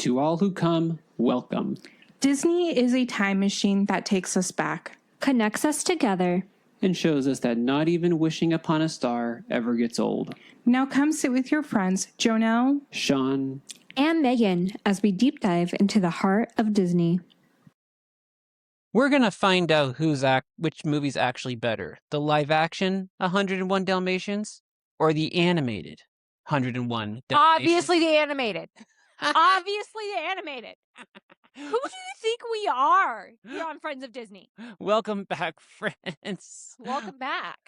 To all who come, welcome. Disney is a time machine that takes us back, connects us together, and shows us that not even wishing upon a star ever gets old. Now come sit with your friends, Jonelle, Sean, and Megan as we deep dive into the heart of Disney. We're going to find out which movie's actually better. The live action 101 Dalmatians or the animated 101 Dalmatians? Obviously the animated. Obviously the animated. Who do you think we are here on Friends of Disney? Welcome back, friends. Welcome back.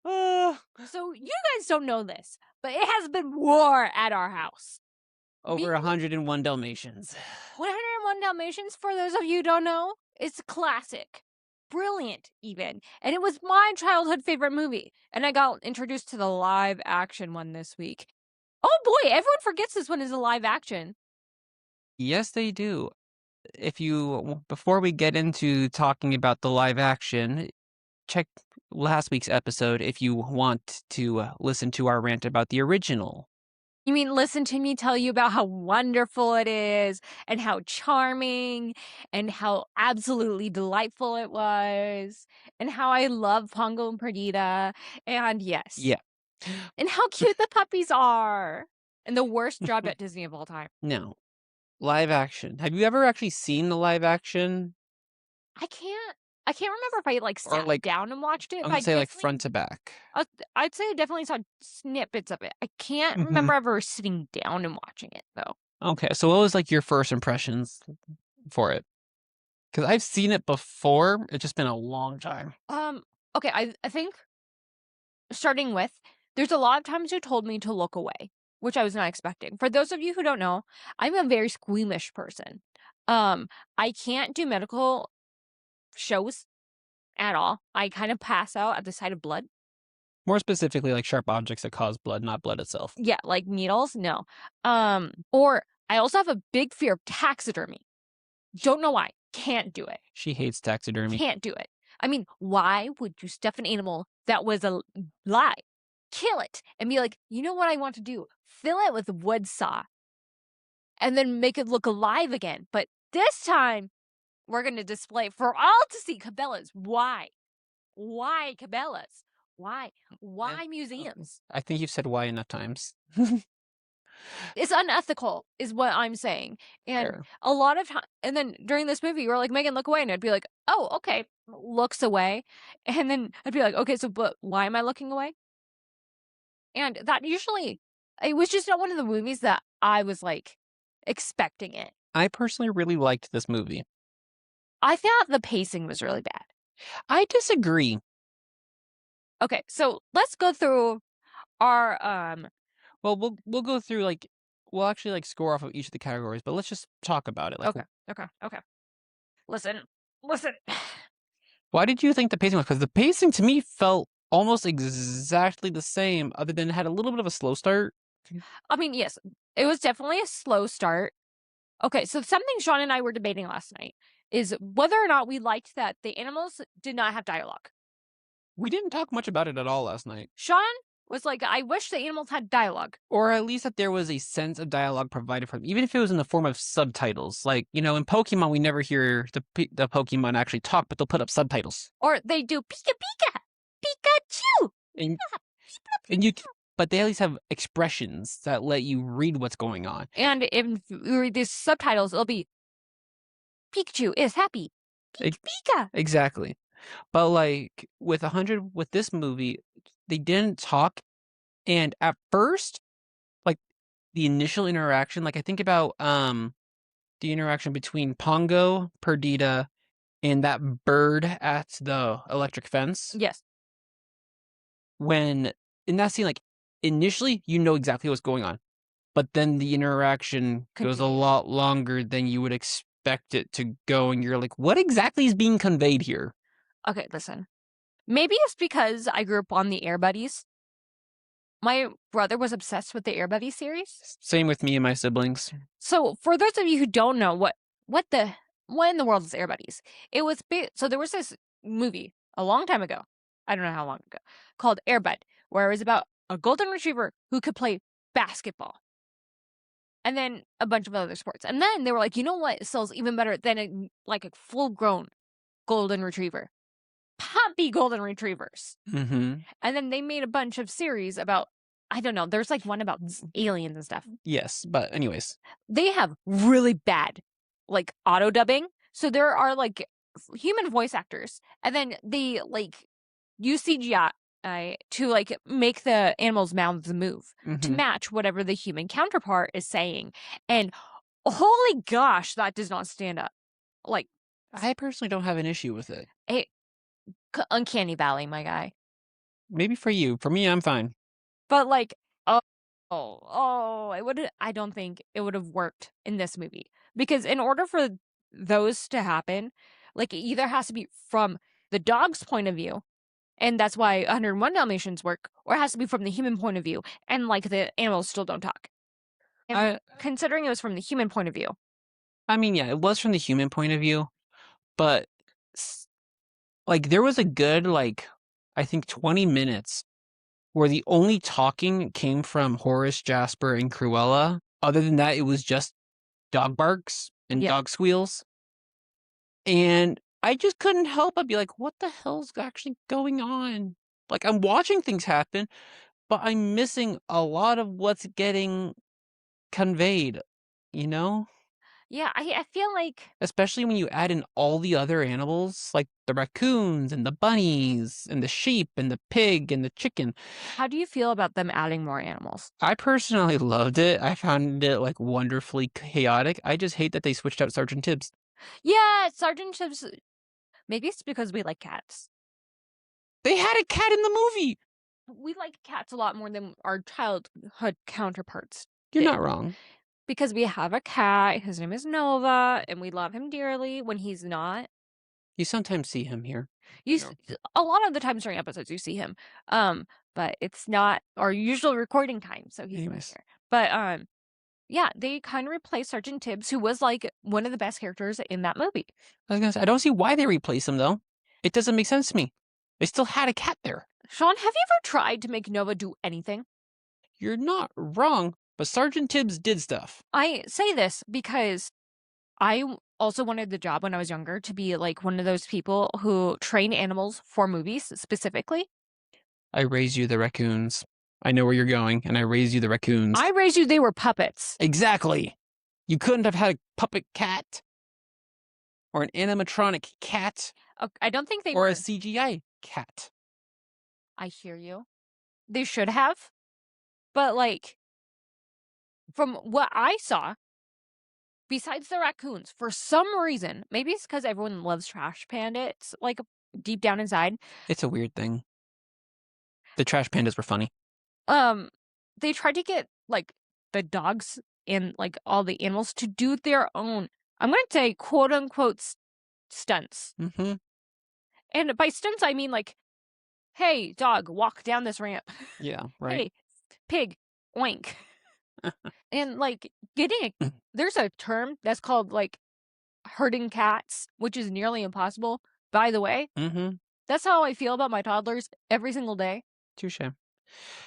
Oh. So you guys don't know this, but it has been war at our house. Over 101 Dalmatians. 101 Dalmatians, for those of you who don't know, it's a classic. Brilliant, even. And it was my childhood favorite movie. And I got introduced to the live action one this week. Oh boy, everyone forgets this one is a live action. Yes, they do. Before we get into talking about the live action, check last week's episode if you want to listen to our rant about the original. You mean listen to me tell you about how wonderful it is and how charming and how absolutely delightful it was and how I love Pongo and Perdita and yes. Yeah. And how cute the puppies are. And the worst job at Disney of all time. No. Live action. Have you ever actually seen the live action? I can't remember if I sat down and watched it. I would say front to back. I'd say I definitely saw snippets of it. I can't remember ever sitting down and watching it though. Okay, so what was your first impressions for it? Because I've seen it before. It's just been a long time. Okay, I think starting with, there's a lot of times you told me to look away, which I was not expecting. For those of you who don't know, I'm a very squeamish person. I can't do medical shows at all. I kind of pass out at the sight of blood. More specifically, sharp objects that cause blood, not blood itself. Yeah, like needles, no. Or I also have a big fear of taxidermy. Don't know why. Can't do it. She hates taxidermy. Can't do it. I mean, why would you stuff an animal that was a lie? Kill it and be like, you know what I want to do? Fill it with a wood saw and then make it look alive again. But this time, we're going to display for all to see Cabela's. Why? Why Cabela's? Why? Why museums? I think you've said why enough times. It's unethical, is what I'm saying. And Fair. a lot of time, and then during this movie, you were like, Megan, look away. And I'd be like, oh, okay. Looks away. And then I'd be like, okay, so but why am I looking away? And that usually, it was just not one of the movies that I was expecting it. I personally really liked this movie. I thought the pacing was really bad. I disagree. Okay, so let's go through our Well, we'll go through we'll actually score off of each of the categories, but let's just talk about it. Okay. Listen. Why did you think the pacing was? Because the pacing to me felt almost exactly the same, other than it had a little bit of a slow start. I mean, yes, it was definitely a slow start. Okay, so something Sean and I were debating last night is whether or not we liked that the animals did not have dialogue. We didn't talk much about it at all last night. Sean was like, I wish the animals had dialogue. Or at least that there was a sense of dialogue provided for them, even if it was in the form of subtitles. In Pokemon, we never hear the Pokemon actually talk, but they'll put up subtitles. Or they do Pika Pika, Pikachu. But they at least have expressions that let you read what's going on. And if you read these subtitles, it'll be Pikachu is happy. Pika. Exactly. But with this movie, they didn't talk. And at first, the initial interaction, I think about the interaction between Pongo, Perdita, and that bird at the electric fence. Yes. When in that scene, initially you know exactly what's going on. But then the interaction goes a lot longer than you would expect it to go, and you're like, what exactly is being conveyed here? Okay, listen. Maybe it's because I grew up on the Air Buddies. My brother was obsessed with the Air Buddies series. Same with me and my siblings. So for those of you who don't know what in the world is Air Buddies, it was so there was this movie a long time ago. I don't know how long ago, called Air Bud, where it was about a golden retriever who could play basketball. and then a bunch of other sports. And then they were like, you know what sells even better than a full-grown golden retriever? Puppy golden retrievers. Mm-hmm. And then they made a bunch of series about, I don't know, there's like one about aliens and stuff. Yes, but anyways. They have really bad, like, auto dubbing. So there are, like, human voice actors, and then they, like, use CGI to, like, make the animals' mouths move to Mhm. match whatever the human counterpart is saying. And holy gosh, that does not stand up. Like, I personally don't have an issue with it. uncanny valley, my guy. Maybe for you. For me, I'm fine. But, like, I don't think it would have worked in this movie. Because in order for those to happen, like, it either has to be from the dog's point of view, and that's why 101 Dalmatians work, or it has to be from the human point of view, and, like, the animals still don't talk. And considering it was from the human point of view. I mean, yeah, it was from the human point of view, but like there was a good I think 20 minutes where the only talking came from Horace, Jasper, and Cruella. Other than that, it was just dog barks and Yeah. dog squeals. And I just couldn't help but be like, what the hell's actually going on? Like, I'm watching things happen, but I'm missing a lot of what's getting conveyed, you know? Yeah, I feel like Especially when you add in all the other animals, like the raccoons and the bunnies and the sheep and the pig and the chicken. how do you feel about them adding more animals? I personally loved it. I found it like wonderfully chaotic. I just hate that they switched out Sergeant Tibbs. Yeah, Sergeant Tibbs. Maybe it's because we like cats. They had a cat in the movie. We like cats a lot more than our childhood counterparts. You're did. not wrong. Because we have a cat, his name is Nova, and we love him dearly when he's not. You sometimes see him here. A lot of the times during episodes you see him. But it's not our usual recording time, so he's not Anyways. here. But yeah, they kind of replaced Sergeant Tibbs, who was like one of the best characters in that movie. I was gonna say, I don't see why they replaced him though. It doesn't make sense to me. They still had a cat there. Sean, have you ever tried to make Nova do anything? You're not wrong, but Sergeant Tibbs did stuff. I say this because I also wanted the job when I was younger to be like one of those people who train animals for movies specifically. I raised you the raccoons. I know where you're going, and I raised you the raccoons. I raised you, they were puppets. Exactly. You couldn't have had a puppet cat or an animatronic cat I don't think they or were. a CGI cat. I hear you. They should have. But, like, from what I saw, besides the raccoons, for some reason, maybe it's because everyone loves Trash Panda, like, deep down inside. It's a weird thing. The trash pandas were funny. They tried to get, like, the dogs and, like, all the animals to do their own, I'm going to say, quote-unquote, stunts. Mm-hmm. And by stunts, I mean, like, hey, dog, walk down this ramp. Yeah, right. Hey, pig, oink. And, like, there's a term that's called, like, herding cats, which is nearly impossible. By the way, Mm-hmm. that's how I feel about my toddlers every single day. Touche.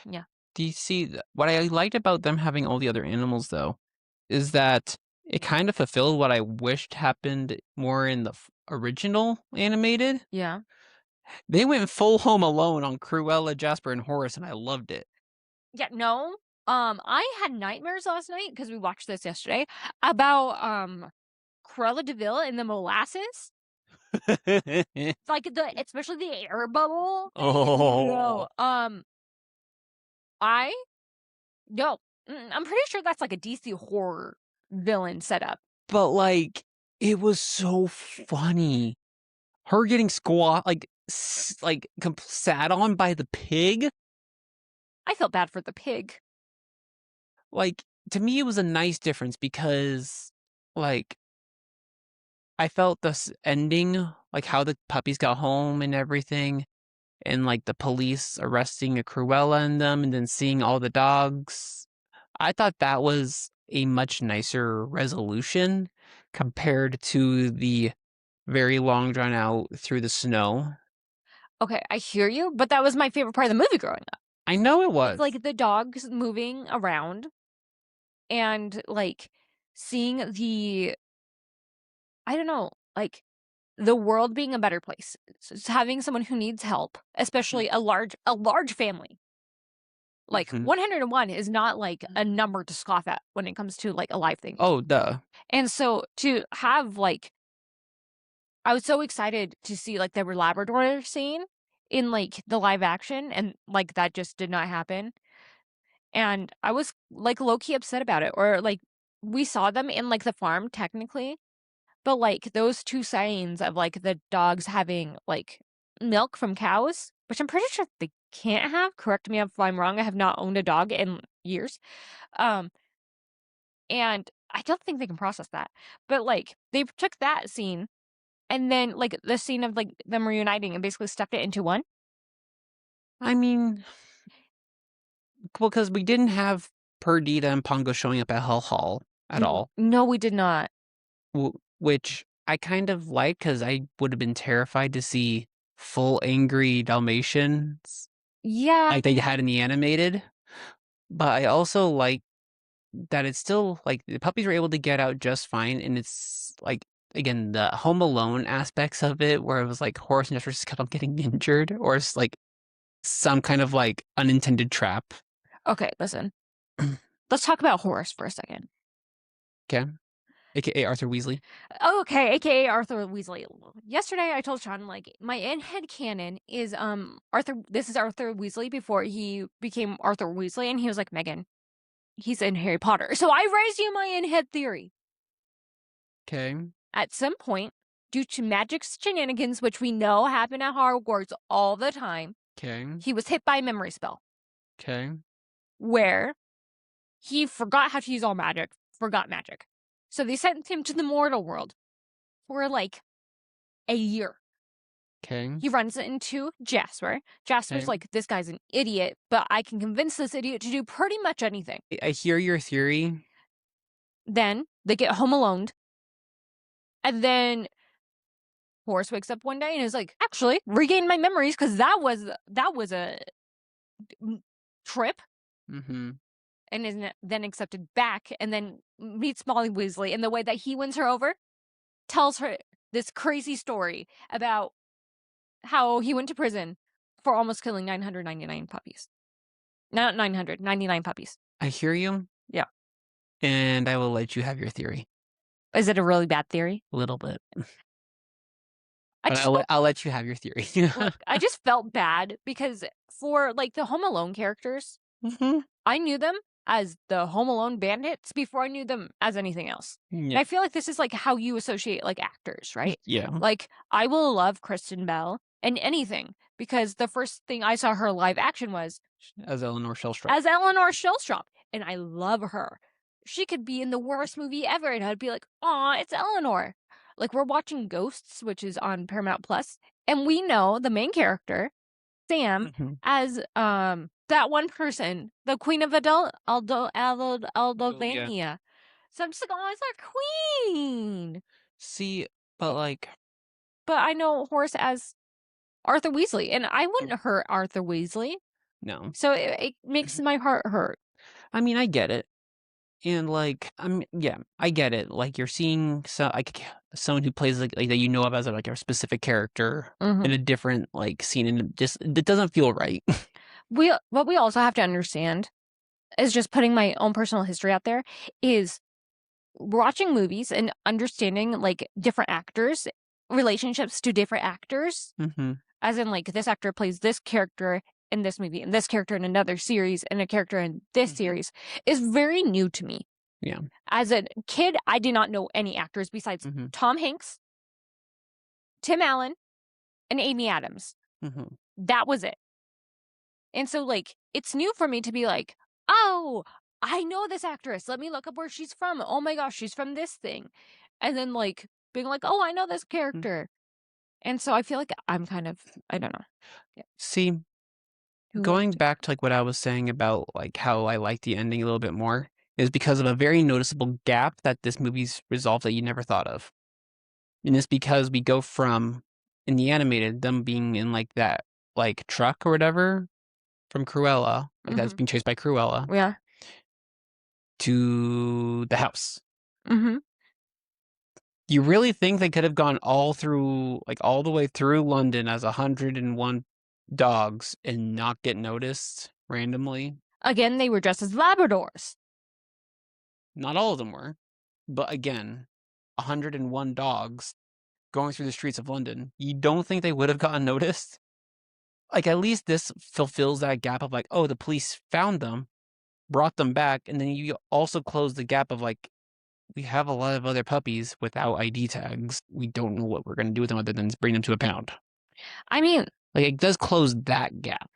Yeah. Do you see what I liked about them having all the other animals though is that it kind of fulfilled what I wished happened more in the original animated. Yeah. They went full Home Alone on Cruella, Jasper, and Horace, and I loved it. Yeah, no. I had nightmares last night because we watched this yesterday about Cruella DeVille in the molasses. Like especially the air bubble. Oh. No. I'm pretty sure that's like a DC horror villain setup. But like, it was so funny. Her getting sat on by the pig. I felt bad for the pig. Like, to me, it was a nice difference because, like, I felt this ending, like how the puppies got home and everything, and like the police arresting a Cruella in them and then seeing all the dogs. I thought that was a much nicer resolution compared to the very long drawn out through the snow. Okay, I hear you, but that was my favorite part of the movie growing up. I know it was. It's like the dogs moving around and like seeing the, I don't know, like the world being a better place. So it's having someone who needs help, especially a large family. Like Mhm. 101 is not like a number to scoff at when it comes to like a life thing. Oh, duh. And so to have like, I was so excited to see like the Labrador scene in like the live action, and like that just did not happen. And I was like low key upset about it. Or like we saw them in like the farm technically, but like those two signs of like the dogs having like milk from cows, which I'm pretty sure they can't have. Correct me if I'm wrong. I have not owned a dog in years. And I don't think they can process that. But like they took that scene and then like the scene of like them reuniting and basically stuffed it into one. I mean, well, because we didn't have Perdita and Pongo showing up at Hell Hall at all, No, we did not. which I kind of liked because I would have been terrified to see full angry Dalmatians Yeah. like they had in the animated. But I also like that it's still like the puppies were able to get out just fine, and it's like again the Home Alone aspects of it, where it was like Horace and Jester just kept on getting injured, or it's like some kind of like unintended trap. Okay, listen. Let's talk about Horace for a second. Okay, aka Arthur Weasley. Okay, aka Arthur Weasley. Yesterday I told Sean like my in-head canon is Arthur. This is Arthur Weasley before he became Arthur Weasley, and he was like, Megan, he's in Harry Potter. So I raised you my in-head theory. Okay. At some point, due to magic shenanigans, which we know happen at Hogwarts all the time, Okay. he was hit by a memory spell Okay. where he forgot how to use all magic, forgot magic. So they sent him to the mortal world for like a year. Okay. He runs into Jasper. Jasper's Okay. like, this guy's an idiot, but I can convince this idiot to do pretty much anything. I hear your theory. Then they get home alone. And then Horace wakes up one day and is like, actually, regain my memories because that was a trip. Mm-hmm. And is then accepted back, and then meets Molly Weasley. And the way that he wins her over, tells her this crazy story about how he went to prison for almost killing 999 puppies. Not 999 puppies. I hear you. Yeah. And I will let you have your theory. Is it a really bad theory? A little bit. I But just I'll let you have your theory. look, I just felt bad because for like the Home Alone characters, Mm-hmm. I knew them as the Home Alone bandits before I knew them as anything else. And I feel like this is like how you associate like actors, right? Yeah. Like I will love Kristen Bell in anything because the first thing I saw her live action was As Eleanor Shellstrop. as Eleanor Shellstrop, and I love her. She could be in the worst movie ever, and I'd be like, "Aw, it's Eleanor." Like we're watching Ghosts, which is on Paramount Plus, and we know the main character, Sam, Mhm. as that one person, the Queen of Aldovania. So I'm just like, "Oh, it's our queen." See, but like, But I know Horace as Arthur Weasley, and I wouldn't hurt Arthur Weasley. no. So it makes my heart hurt. I mean, I get it. And like, yeah, I get it. Like you're seeing someone who plays like that you know of as like a specific character Mhm. in a different like scene, and it doesn't feel right. What we also have to understand is, just putting my own personal history out there, is watching movies and understanding like different actors, relationships to different actors, Mm-hmm. as in like this actor plays this character in this movie and this character in another series and a character in this series, is very new to me. Yeah. As a kid, I did not know any actors besides Mm-hmm. Tom Hanks, Tim Allen, and Amy Adams. Mm-hmm. That was it. And so, like, it's new for me to be like, oh, I know this actress. Let me look up where she's from. Oh my gosh, she's from this thing. And then, like, being like, oh, I know this character. And so I feel like I'm kind of, I don't know. Yeah. See, Who going wants to- back to like what I was saying about like how I like the ending a little bit more is because of a very noticeable gap that this movie's resolved that you never thought of. And it's because we go from in the animated them being in like that like truck or whatever from Cruella, like that's Mhm. being chased by Cruella, Yeah. to the house. Mm-hmm. You really think they could have gone all the way through London as 101 dogs and not get noticed randomly? Again, they were dressed as Labradors. Not all of them were, but again, 101 dogs going through the streets of London. You don't think they would have gotten noticed? Like, at least this fulfills that gap of like, oh, the police found them, brought them back, and then you also close the gap of like, we have a lot of other puppies without ID tags. We don't know what we're going to do with them other than bring them to a pound. I mean, Like, it does close that gap.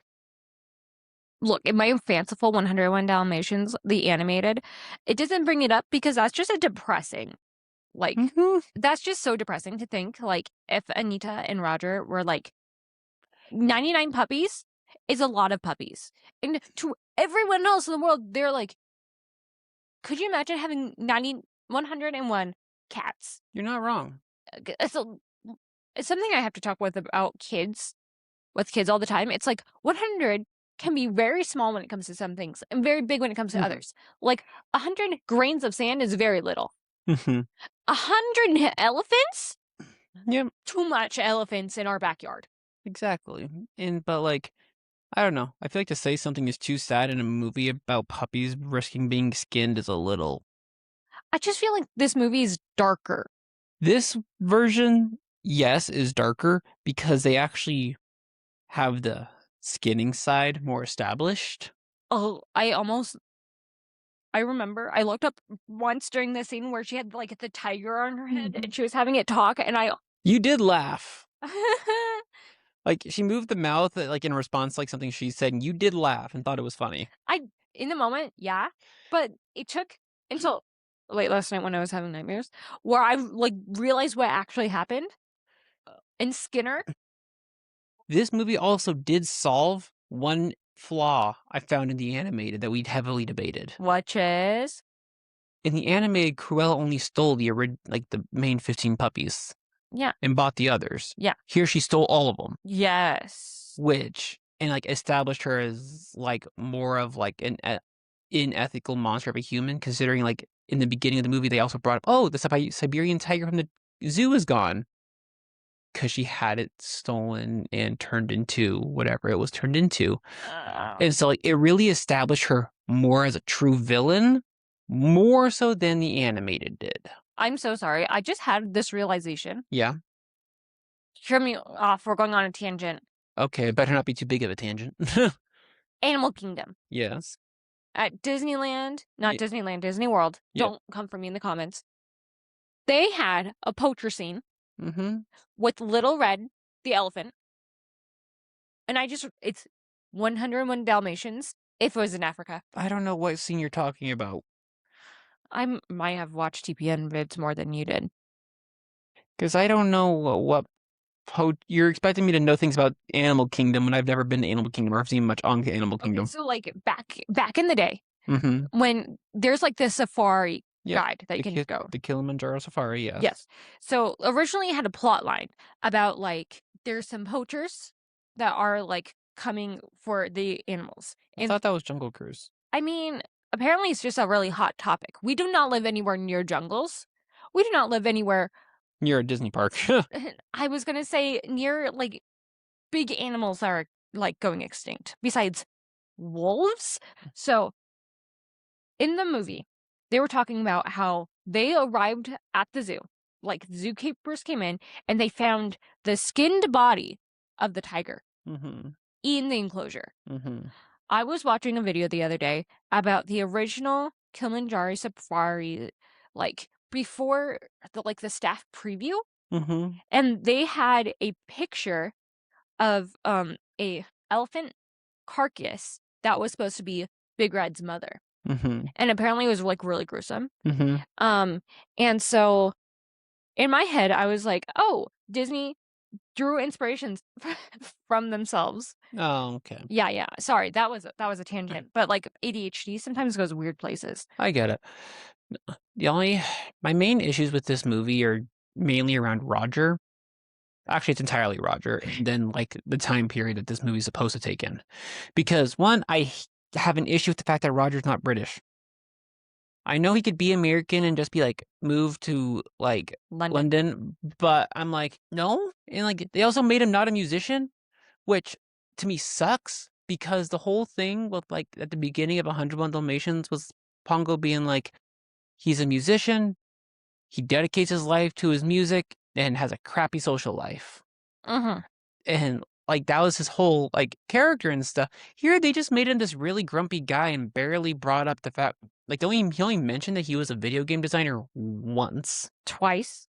look, in my fanciful 101 Dalmatians, the animated, it doesn't bring it up because that's just a depressing. Like, that's just so depressing to think, like, if Anita and Roger were, like, 99 puppies is a lot of puppies. And to everyone else in the world, they're like, could you imagine having 101 cats? You're not wrong. It's something I have to talk with kids all the time. It's like 100 can be very small when it comes to some things and very big when it comes to others. Like 100 grains of sand is very little. 100 elephants? Yep. Too much elephants in our backyard. Exactly. But like, I don't know. I feel like to say something is too sad in a movie about puppies risking being skinned is a little. I just feel like this movie is darker. This version, yes, is darker because they actually have the skinning side more established. Oh, I remember I looked up once during the scene where she had like the tiger on her head and she was having it talk, and You did laugh. Like, she moved the mouth like in response to like something she said, and you did laugh and thought it was funny. In the moment, yeah, but it took until late last night when I was having nightmares where I like realized what actually happened. And Skinner. This movie also did solve one flaw I found in the animated that we'd heavily debated. Which is? In the animated, Cruella only stole the main 15 puppies. Yeah. And bought the others. Yeah. Here she stole all of them. Yes. And like established her as like more of like an unethical monster of a human, considering like in the beginning of the movie they also brought up, oh, the Siberian tiger from the zoo is gone. Because she had it stolen and turned into whatever it was turned into. And so like it really established her more as a true villain, more so than the animated did. I'm so sorry. I just had this realization. Yeah. Hear me off. We're going on a tangent. Okay, better not be too big of a tangent. Animal Kingdom. Yes. At Disneyland, not Disneyland, Disney World. Yep. Don't come for me in the comments. They had a poacher scene with Little Red, the elephant. And it's 101 Dalmatians if it was in Africa. I don't know what scene you're talking about. I might have watched TPN vids more than you did. Because I don't know what you're expecting me to know things about Animal Kingdom when I've never been to Animal Kingdom or seen much on Animal Kingdom. Okay, so like back in the day, when there's like the safari guide that you can go. The Kilimanjaro Safari, yes. Yes. So originally it had a plot line about like there's some poachers that are like coming for the animals. I thought that was Jungle Cruise. I mean, apparently it's just a really hot topic. We do not live anywhere near jungles. We do not live anywhere near a Disney park. I was going to say near like big animals that are like going extinct besides wolves. So in the movie, they were talking about how they arrived at the zoo. Like zookeepers came in and they found the skinned body of the tiger in the enclosure. I was watching a video the other day about the original Kilimanjaro Safari, like before the staff preview, and they had a picture of a elephant carcass that was supposed to be Big Red's mother, and apparently it was like really gruesome. And so in my head I was like, oh, Disney drew inspirations from themselves. Oh, okay. Yeah. Sorry, that was a tangent, but like ADHD sometimes goes weird places. I get it. My main issues with this movie are mainly around Roger. Actually, it's entirely Roger, and then like the time period that this movie is supposed to take in. Because one, I have an issue with the fact that Roger's not British. I know he could be American and just be like move to like London, but I'm like, no. And like they also made him not a musician, which to me sucks because the whole thing with like at the beginning of 101 Dalmatians was Pongo being like, he's a musician, he dedicates his life to his music and has a crappy social life. And like that was his whole like character and stuff. Here they just made him this really grumpy guy and barely brought up the fact like he only mentioned that he was a video game designer once. Twice.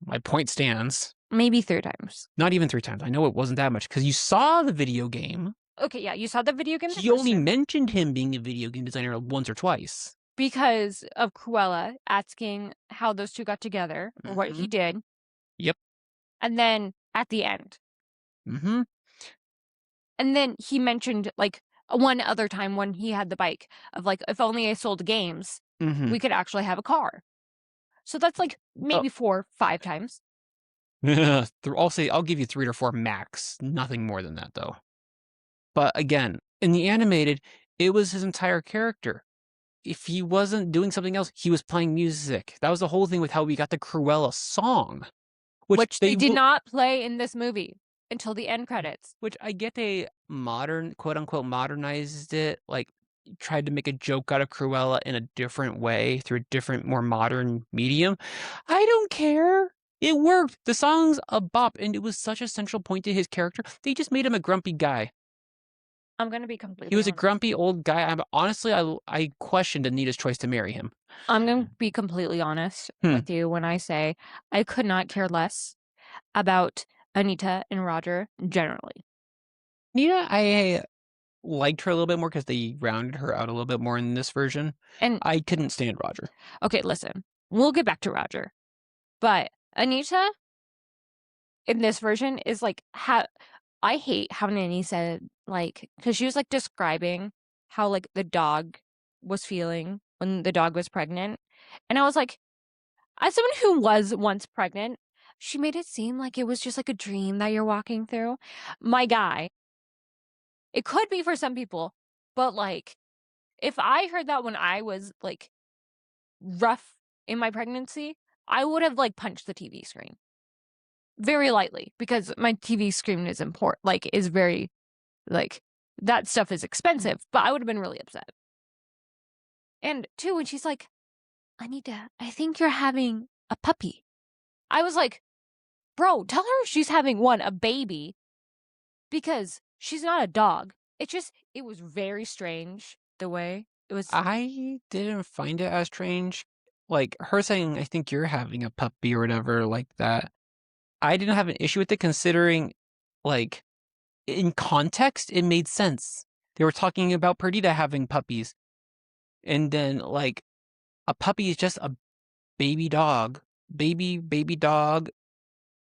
My point stands. Maybe 3 times. Not even 3 times. I know it wasn't that much because you saw the video game. Okay, yeah, you saw the video game. He only mentioned him being a video game designer once or twice. Because of Cruella asking how those two got together, or what he did. Yep. And then at the end. Mm-hmm. And then he mentioned like one other time when he had the bike of like, if only I sold games, we could actually have a car. So that's like maybe 4, 5 times. I'll give you 3 or 4 max. Nothing more than that though. But again, in the animated, it was his entire character. If he wasn't doing something else, he was playing music. That was the whole thing with how we got the Cruella song. Which they did not play in this movie until the end credits. Which I get they quote unquote modernized it, like tried to make a joke out of Cruella in a different way through a different, more modern medium. I don't care. It worked. The song's a bop, and it was such a central point to his character. They just made him a grumpy guy. I'm going to be completely He was honest. a grumpy old guy. Honestly, I questioned Anita's choice to marry him. I'm going to be completely honest with you when I say I could not care less about Anita and Roger generally. Anita, I liked her a little bit more because they rounded her out a little bit more in this version. And I couldn't stand Roger. Okay, listen. We'll get back to Roger. But Anita in this version is like I hate how Nanny said, like, because she was like describing how like the dog was feeling when the dog was pregnant. And I was like, as someone who was once pregnant, she made it seem like it was just like a dream that you're walking through. My guy, it could be for some people, but like, if I heard that when I was like rough in my pregnancy, I would have like punched the TV screen very lightly because my TV screen is important, like is very like that stuff is expensive, but I would have been really upset. And two, when she's like, Anita, I think you're having a puppy. I was like, bro, tell her she's having a baby because she's not a dog. It was very strange the way it was. I didn't find it as strange. Like her saying, I think you're having a puppy or whatever like that. I didn't have an issue with it considering, like, in context, it made sense. They were talking about Perdita having puppies. And then, like, a puppy is just a baby dog. Baby dog.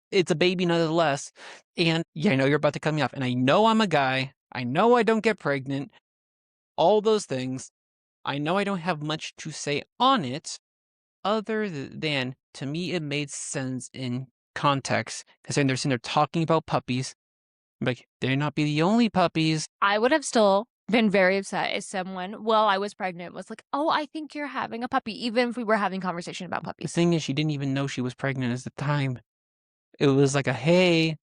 It's a baby nonetheless. And, yeah, I know you're about to cut me off. And I know I'm a guy. I know I don't get pregnant. All those things. I know I don't have much to say on it. Other than, to me, it made sense in context. Because they're sitting there talking about puppies. Like, they're not be the only puppies. I would have still been very upset if someone, while I was pregnant, was like, oh, I think you're having a puppy, even if we were having conversation about puppies. The thing is, she didn't even know she was pregnant at the time. It was like hey,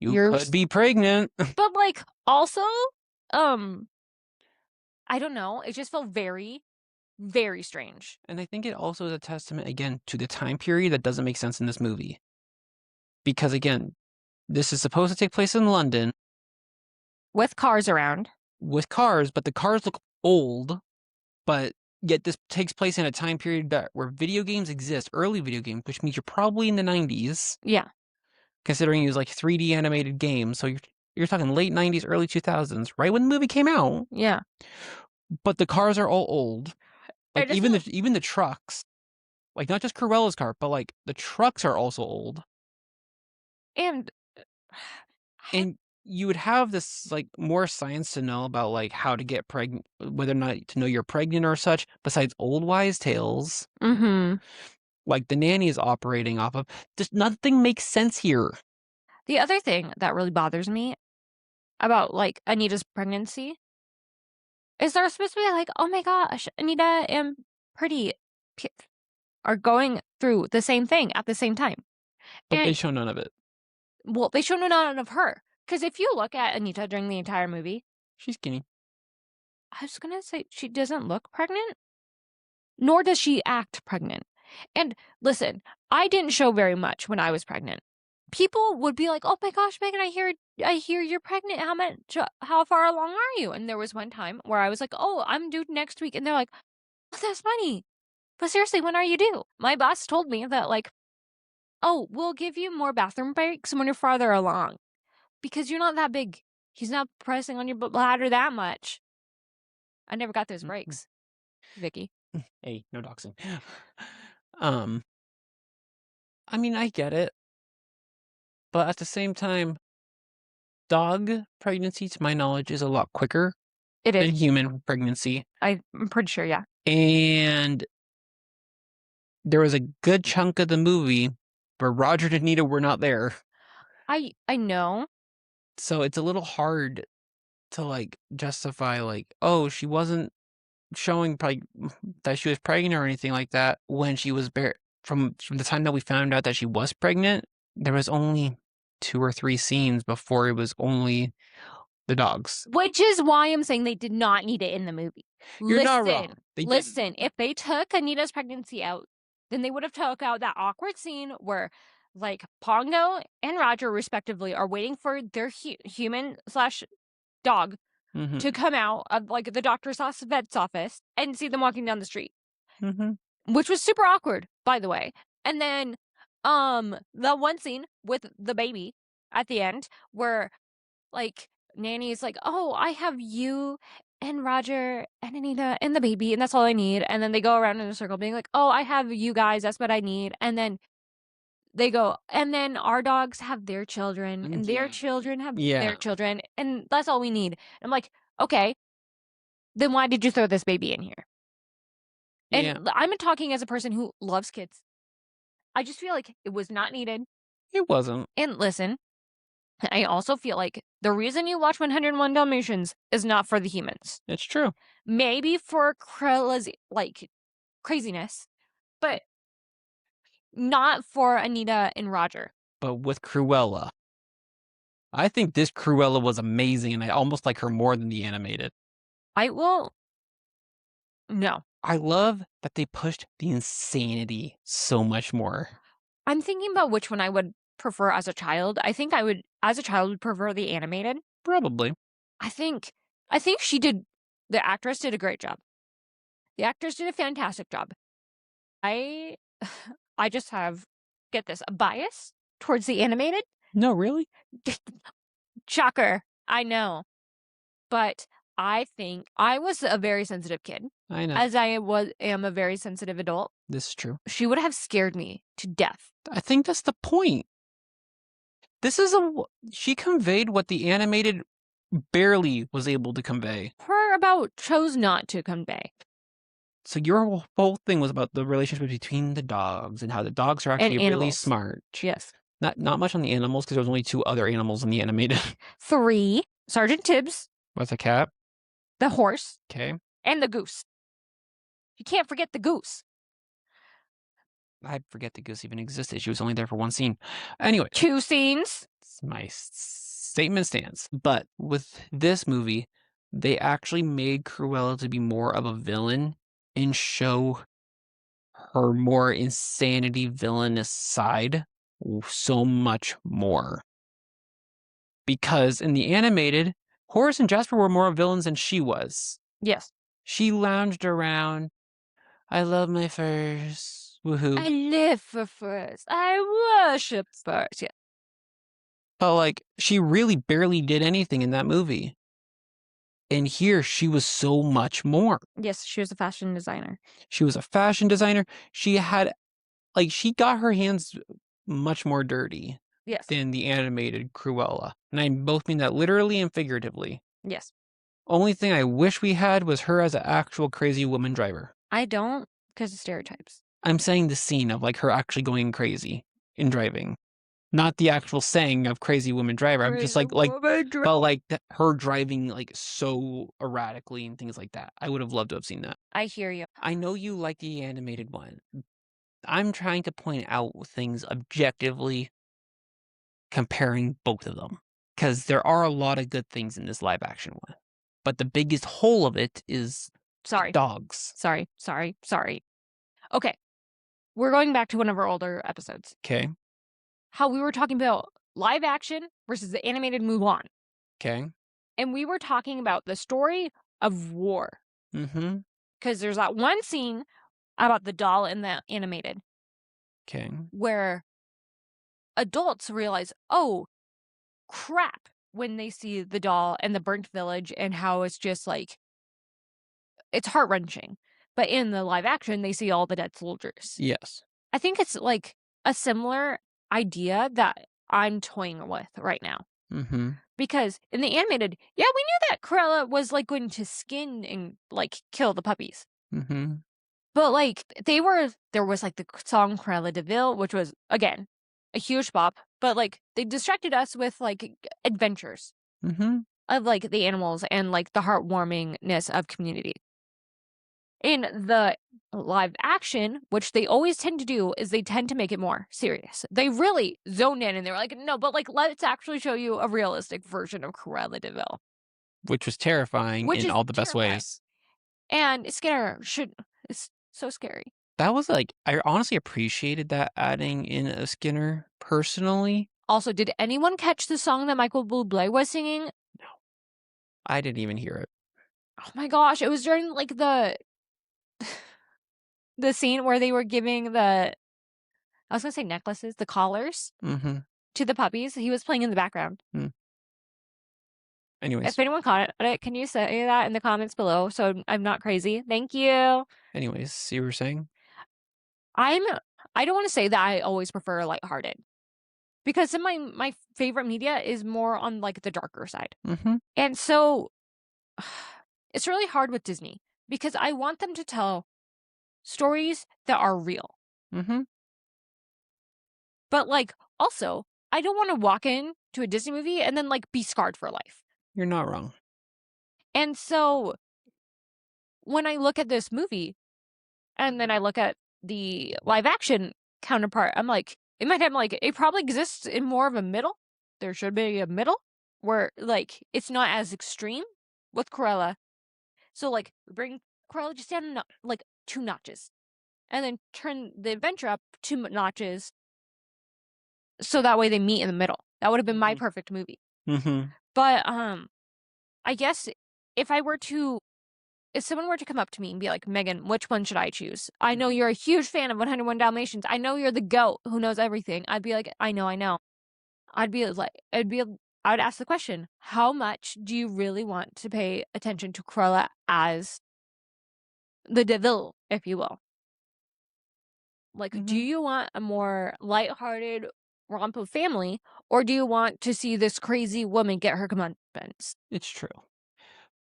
you could be pregnant. But, like, also, I don't know. It just felt very, very strange. And I think it also is a testament, again, to the time period that doesn't make sense in this movie. Because, again, this is supposed to take place in London. With cars around. With cars, but the cars look old. But yet this takes place in a time period where video games exist, early video games, which means you're probably in the 90s. Yeah. Considering it was like 3D animated games. So you're talking late 90s, early 2000s, right when the movie came out. Yeah. But the cars are all old. Like even the trucks. Like not just Cruella's car, but like the trucks are also old. And you would have this like more science to know about like how to get pregnant, whether or not to know you're pregnant or such, besides old wise tales. Like the nanny is operating off of. Just nothing makes sense here. The other thing that really bothers me about like Anita's pregnancy is there supposed to be like, oh my gosh, Anita and Pretty are going through the same thing at the same time? But they And show none of it. well, they show none of her. Because if you look at Anita during the entire movie, She's skinny. I was gonna say she doesn't look pregnant, nor does she act pregnant. And listen, I didn't show very much when I was pregnant. People would be like, "Oh my gosh, Megan, I hear you're pregnant. How far along are you?" And there was one time where I was like, "Oh, I'm due next week," and they're like, "Oh, that's funny, but seriously, when are you due?" My boss told me that like, "Oh, we'll give you more bathroom breaks when you're farther along, because you're not that big. He's not pressing on your bladder that much." I never got those breaks, Vicky. Hey, no doxing. I mean, I get it, but at the same time, dog pregnancy, to my knowledge, is a lot quicker It than is. human pregnancy. I'm pretty sure, yeah. And there was a good chunk of the movie where Roger and Anita were not there. I know. So it's a little hard to like justify like, oh, she wasn't showing that she was pregnant or anything like that when she was from the time that we found out that she was pregnant. There was only 2 or 3 scenes before it was only the dogs. Which is why I'm saying they did not need it in the movie. You're not wrong. Listen, if they took Anita's pregnancy out, then they would have took out that awkward scene where like Pongo and Roger respectively are waiting for their human/dog Mm-hmm. to come out of like the doctor's vet's office and see them walking down the street. Mm-hmm. Which was super awkward, by the way. And then the one scene with the baby at the end where like Nanny's like, "Oh, I have you and Roger and Anita and the baby, and that's all I need." And then they go around in a circle being like, "Oh, I have you guys, that's what I need." And then they go, "And then our dogs have their children, and their children have their children, and that's all we need." I'm like, "Okay, then why did you throw this baby in here?" And I'm talking as a person who loves kids. I just feel like it was not needed. It wasn't. And listen, I also feel like the reason you watch 101 Dalmatians is not for the humans. It's true. Maybe for Cruella's, like, craziness, but not for Anita and Roger. But with Cruella, I think this Cruella was amazing, and I almost like her more than the animated. No. I love that they pushed the insanity so much more. I'm thinking about which one I would prefer as a child. I think I would, as a child, would prefer the animated. Probably. I think the actress did a great job. The actors did a fantastic job. I just have, get this, a bias towards the animated. No, really? Shocker. I know. But I think I was a very sensitive kid. I know. As I am a very sensitive adult. This is true. She would have scared me to death. I think that's the point. She conveyed what the animated barely was able to convey. Her about chose not to convey. So your whole thing was about the relationship between the dogs and how the dogs are actually really smart. Yes. Not much on the animals because there was only 2 other animals in the animated. 3, Sergeant Tibbs. What's a cat? The horse. Okay. And the goose. You can't forget the goose. I forget the goose even existed. She was only there for 1 scene. Anyway. 2 scenes. My statement stands. But with this movie, they actually made Cruella to be more of a villain and show her more insanity villainous side so much more. Because in the animated, Horace and Jasper were more villains than she was. Yes. She lounged around. I love my furs. Woohoo. I live for furs. I worship furs. Yeah. But like, she really barely did anything in that movie. And here, she was so much more. Yes, she was a fashion designer. She was a fashion designer. She got her hands much more dirty. Yes. Than the animated Cruella. And I both mean that literally and figuratively. Yes. Only thing I wish we had was her as an actual crazy woman driver. I don't, because of stereotypes. I'm saying the scene of like her actually going crazy in driving. Not the actual saying of crazy woman driver. I'm just like, but like her driving like so erratically and things like that. I would have loved to have seen that. I hear you. I know you like the animated one. I'm trying to point out things objectively comparing both of them. Because there are a lot of good things in this live action one. But the biggest hole of it is Sorry. dogs. Sorry. Okay. We're going back to one of our older episodes. Okay. How we were talking about live action versus the animated Mulan. Okay. And we were talking about the story of war. Mm-hmm. Because there's that one scene about the doll in the animated. Okay. Where adults realize, oh, crap, when they see the doll and the burnt village and how it's just like, it's heart-wrenching. But in the live action, they see all the dead soldiers. Yes. I think it's like a similar idea that I'm toying with right now. Mm-hmm. Because in the animated, yeah, we knew that Cruella was like going to skin and like kill the puppies. Mm-hmm. But like there was like the song Cruella de Vil, which was again a huge bop. But like they distracted us with like adventures Mm-hmm. of like the animals and like the heartwarmingness of community. In the live action, which they always tend to do, is they tend to make it more serious. They really zoned in and they were like, no, but like let's actually show you a realistic version of Cruella de Vil. Which was terrifying in all the best ways. And Skinner is so scary. That was like, I honestly appreciated that adding in a Skinner personally. Also, did anyone catch the song that Michael Bublé was singing? No. I didn't even hear it. Oh my gosh, it was during like the scene where they were giving I was gonna say necklaces, the collars to the puppies. He was playing in the background. Anyways. If anyone caught it, can you say that in the comments below so I'm not crazy? Thank you. Anyways, you were saying? I don't want to say that I always prefer lighthearted. Because in my favorite media is more on like the darker side. Mm-hmm. And so it's really hard with Disney because I want them to tell stories that are real. Mm-hmm. But like also, I don't want to walk in to a Disney movie and then like be scarred for life. You're not wrong. And so when I look at this movie and then I look at the live action counterpart, I'm like, in my head, I'm like, it probably exists in more of a middle. There should be a middle where like it's not as extreme with Cruella. So like bring Cruella just down like 2 notches. And then turn the adventure up 2 notches. So that way they meet in the middle. That would have been my perfect movie. Mm-hmm. But I guess if someone were to come up to me and be like, Megan, which one should I choose? I know you're a huge fan of 101 Dalmatians. I know you're the goat who knows everything. I'd be like, I know. I'd ask the question, how much do you really want to pay attention to Cruella as the devil, if you will? Like, do you want a more lighthearted romp of family, or do you want to see this crazy woman get her comeuppance? It's true.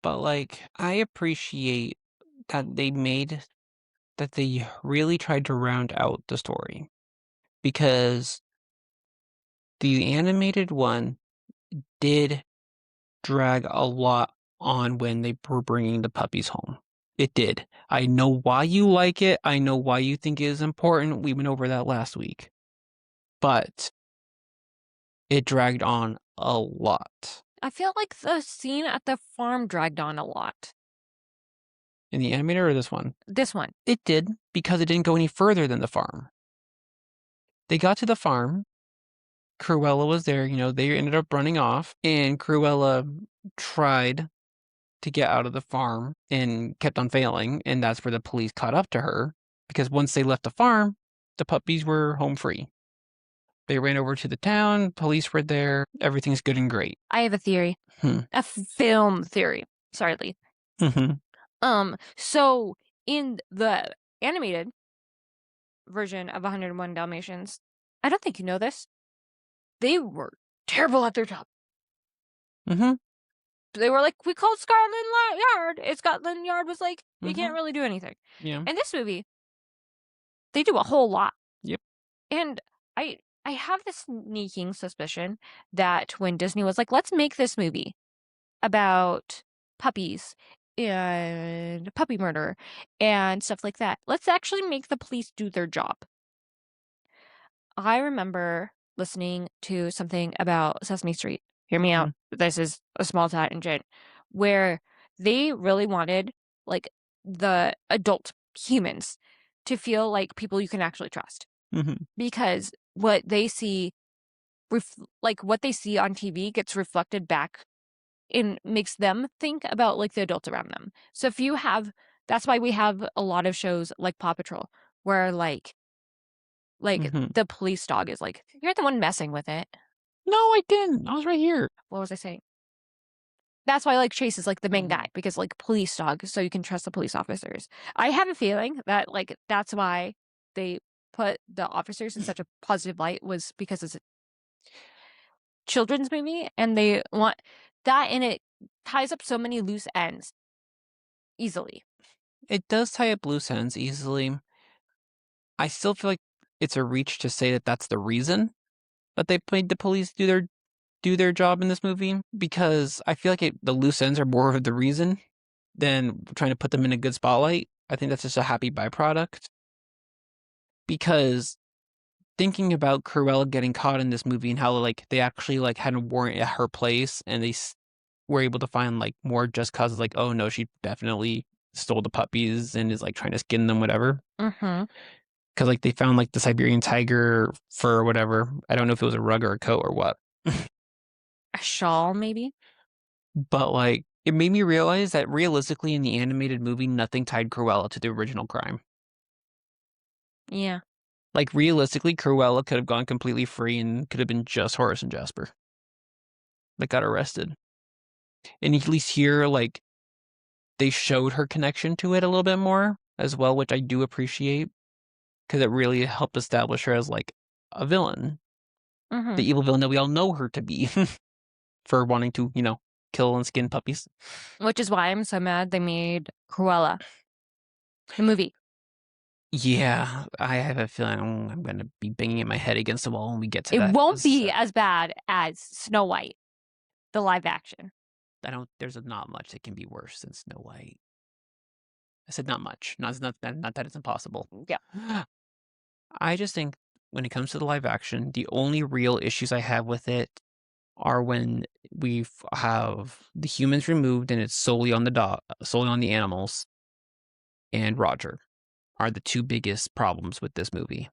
But like, I appreciate that they really tried to round out the story. Because the animated one did drag a lot on when they were bringing the puppies home. It did. I know why you like it. I know why you think it is important. We went over that last week. But it dragged on a lot. I feel like the scene at the farm dragged on a lot. In the animator or this one? This one. It did, because it didn't go any further than the farm. They got to the farm. Cruella was there. They ended up running off. And Cruella tried to get out of the farm and kept on failing. And that's where the police caught up to her. Because once they left the farm, the puppies were home free. They ran over to the town. Police were there. Everything's good and great. I have a theory. A film theory. Sorry, Lee. So in the animated version of 101 Dalmatians, I don't think you know this, they were terrible at their job. They were like, we called Scotland Yard. And Scotland Yard was like, we can't really do anything. Yeah. In this movie, they do a whole lot. Yep. And I I have this sneaking suspicion that when Disney was like, let's make this movie about puppies and puppy murder and stuff like that, let's actually make the police do their job. I remember listening to something about Sesame Street. Hear me out. This is a small tangent where they really wanted like the adult humans to feel like people you can actually trust Mm-hmm. because what they see what they see on TV gets reflected back and makes them think about like the adults around them. So if you have that's why we have a lot of shows like Paw Patrol where Mm-hmm. the police dog is like, you're the one messing with it. No, I didn't. I was right here. What was I saying? That's why like Chase is like the main guy because like police dog, so you can trust the police officers. I have a feeling that like that's why they put the officers in such a positive light was because it's a children's movie and they want that and it ties up so many loose ends easily. It does tie up loose ends easily. I still feel like it's a reach to say that that's the reason that they made the police do their job in this movie, because I feel like the loose ends are more of the reason than trying to put them in a good spotlight. I think that's just a happy byproduct. Because thinking about Cruella getting caught in this movie and how like they actually like had a warrant at her place and they were able to find like more just causes, like, oh no, she definitely stole the puppies and is like trying to skin them, whatever. Mm-hmm. Because like they found like the Siberian tiger fur or whatever. I don't know if it was a rug or a coat or what. A shawl, maybe? But like it made me realize that realistically in the animated movie, nothing tied Cruella to the original crime. Yeah. Like realistically, Cruella could have gone completely free and could have been just Horace and Jasper that got arrested. And at least here, like they showed her connection to it a little bit more as well, which I do appreciate because it really helped establish her as like a villain, Mm-hmm. the evil villain that we all know her to be for wanting to, kill and skin puppies. Which is why I'm so mad they made Cruella the movie. Yeah, I have a feeling I'm going to be banging my head against the wall when we get to It that. won't be as bad as Snow White, the live action. There's not much that can be worse than Snow White. I said not much. Not that it's impossible. Yeah. I just think when it comes to the live action, the only real issues I have with it are when we have the humans removed and it's solely on the animals, and Roger are the two biggest problems with this movie.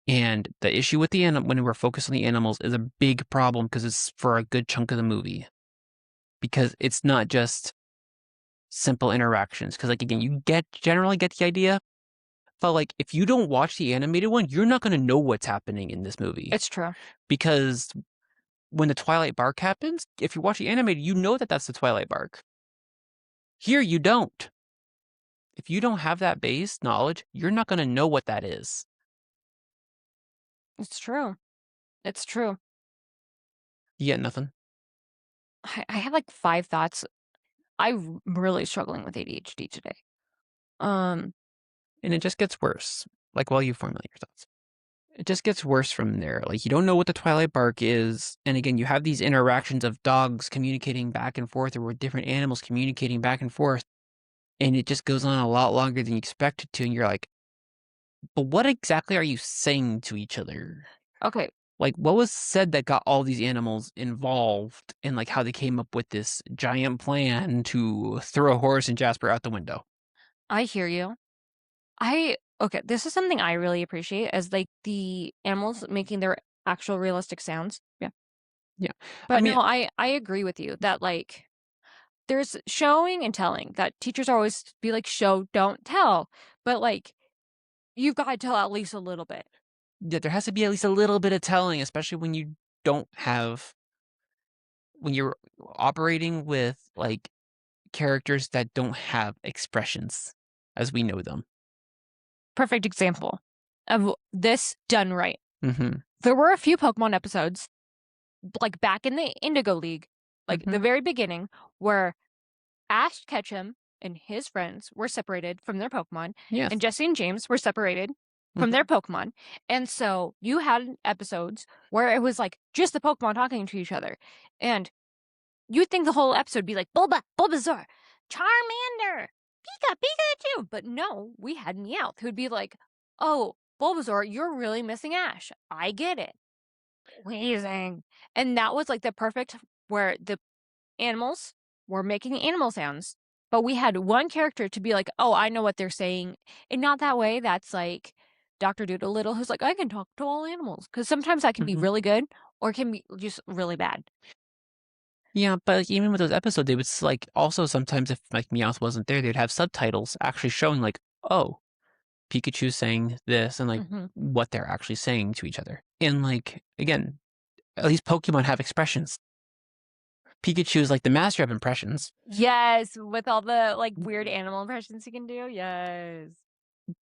And the issue with when we're focused on the animals is a big problem because it's for a good chunk of the movie. Because it's not just simple interactions. Because like again, you generally get the idea. But like if you don't watch the animated one, you're not going to know what's happening in this movie. It's true. Because when the Twilight Bark happens, if you watch the animated, you know that that's the Twilight Bark. Here, you don't. If you don't have that base knowledge, you're not going to know what that is. It's true. It's true. You get nothing. I have like 5 thoughts. I'm really struggling with ADHD today. And it just gets worse. Like while you formulate your thoughts. It just gets worse from there. Like you don't know what the Twilight Bark is. And again, you have these interactions of dogs communicating back and forth or with different animals communicating back and forth. And it just goes on a lot longer than you expect it to. And you're like, but what exactly are you saying to each other? Okay. Like what was said that got all these animals involved and like how they came up with this giant plan to throw Horace and Jasper out the window? I hear you. Okay, this is something I really appreciate as like the animals making their actual realistic sounds. Yeah. Yeah. But I mean, no, I agree with you that like there's showing and telling that teachers always be like show, don't tell. But like you've got to tell at least a little bit. yeah, there has to be at least a little bit of telling, especially when you're operating with like characters that don't have expressions as we know them. Perfect example of this done right. Mm-hmm. There were a few Pokemon episodes, like back in the Indigo League, like Mm-hmm. the very beginning, where Ash Ketchum and his friends were separated from their Pokemon, Yes. and Jesse and James were separated from their Pokemon. And so you had episodes where it was like just the Pokemon talking to each other. And you'd think the whole episode would be like Bulba, Bulbasaur, Charmander, Pika, Pikachu. But no, we had Meowth who'd be like, oh, Bulbasaur, you're really missing Ash. I get it. Wheezing. And that was like the perfect where the animals were making animal sounds. But we had one character to be like, oh, I know what they're saying. And not that way. That's like Dr. Doolittle, who's like, I can talk to all animals. Because sometimes that can be really good or it can be just really bad. Yeah, but like, even with those episodes, they would like also sometimes if like Meowth wasn't there, they'd have subtitles actually showing like, oh, Pikachu's saying this and like what they're actually saying to each other. And like again, at least Pokemon have expressions. Pikachu is like the master of impressions. Yes, with all the like weird animal impressions he can do. Yes.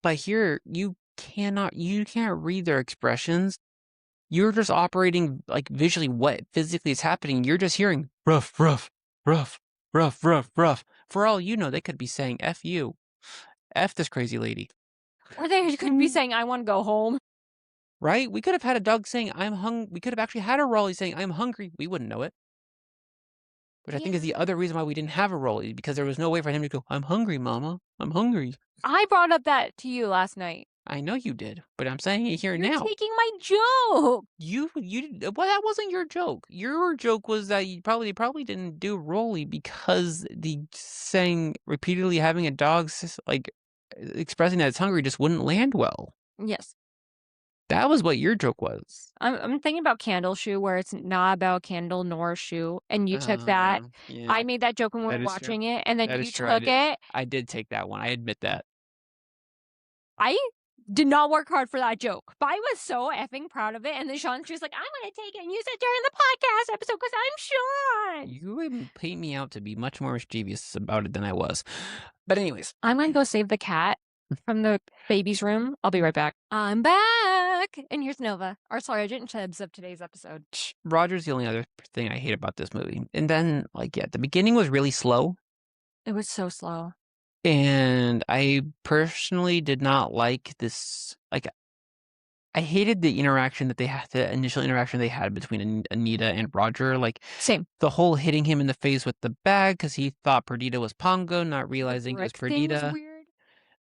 But here you can't read their expressions. You're just operating like visually what physically is happening. You're just hearing rough, rough, rough, rough, rough, rough. For all you know, they could be saying F you. F this crazy lady. Or they could be saying, I want to go home. Right? We could have had a dog saying, I'm hungry. We could have actually had a Rolly saying, I'm hungry. We wouldn't know it. Which I think is the other reason why we didn't have a Rolly, because there was no way for him to go, I'm hungry, Mama. I'm hungry. I brought up that to you last night. I know you did, but I'm saying it here You're now. taking my joke. Well, that wasn't your joke. Your joke was that you probably didn't do Rolly because the saying repeatedly having a dog like expressing that it's hungry just wouldn't land well. Yes. That was what your joke was. I'm thinking about Candle Shoe, where it's not about candle nor shoe, and you took that. Yeah, I made that joke when we were watching it, and then you took it. I did take that one. I admit that. I did not work hard for that joke, but I was so effing proud of it. And then Sean's just like, I'm going to take it and use it during the podcast episode because I'm Sean. You would paint me out to be much more mischievous about it than I was. But anyways. I'm going to go save the cat from the baby's room. I'll be right back. I'm back. And here's Nova, our Sergeant Chebs of today's episode. Roger's the only other thing I hate about this movie. And then, like, yeah, the beginning was really slow. It was so slow. And I personally did not like this. Like, I hated the interaction that they had, the initial interaction they had between Anita and Roger. Like, same. The whole hitting him in the face with the bag because he thought Perdita was Pongo, not realizing it was Perdita.